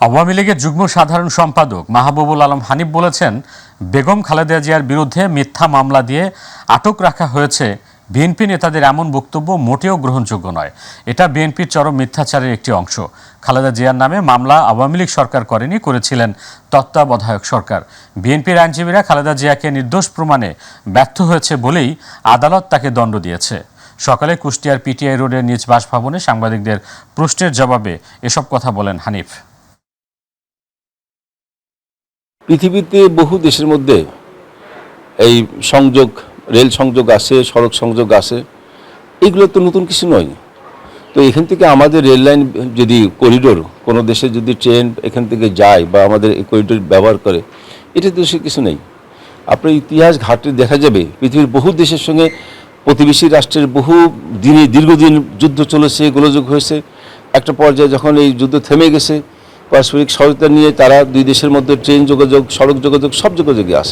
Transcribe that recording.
আওয়ামী লীগের যুগ্ম সাধারণ সম্পাদক মাহবুবুল আলম হানিফ বলেছেন, বেগম খালেদা জিয়ার বিরুদ্ধে মিথ্যা মামলা দিয়ে আটক রাখা হয়েছে। বিএনপি নেতাদের এমন বক্তব্য মোটেও গ্রহণযোগ্য নয়। এটা বিএনপির চরম মিথ্যাচারের একটি অংশ। খালেদা জিয়ার নামে মামলা আওয়ামী লীগ সরকার করেনি, করেছিলেন তত্ত্বাবধায়ক সরকার। বিএনপির আইনজীবীরা খালেদা জিয়াকে নির্দোষ প্রমাণে ব্যর্থ হয়েছে বলেই আদালত তাকে দণ্ড দিয়েছে। সকালে কুষ্টিয়ার পিটিআই রোডের নিজ বাসভবনে সাংবাদিকদের প্রশ্নের জবাবে এসব কথা বলেন হানিফ। পৃথিবীতে বহু দেশের মধ্যে এই সংযোগ, রেল সংযোগ আছে, সড়ক সংযোগ আছে, এগুলো তো নতুন কিছু নয়। তো এখান থেকে আমাদের রেল লাইন যদি করিডোর, কোনো দেশে যদি ট্রেন এখান থেকে যায় বা আমাদের এই করিডোর ব্যবহার করে, এটা তো সে কিছু নেই। আপনার ইতিহাস ঘাটে দেখা যাবে পৃথিবীর বহু দেশের সঙ্গে প্রতিবেশী রাষ্ট্রের বহু দীর্ঘদিন যুদ্ধ চলেছে, গোলযোগ হয়েছে। একটা পর্যায়ে যখন এই যুদ্ধ থেমে গেছে, পারস্পরিক সহায়তা নিয়ে তারা দুই দেশের মধ্যে ট্রেন যোগাযোগ, সড়ক যোগাযোগ, সব যোগাযোগে আসে।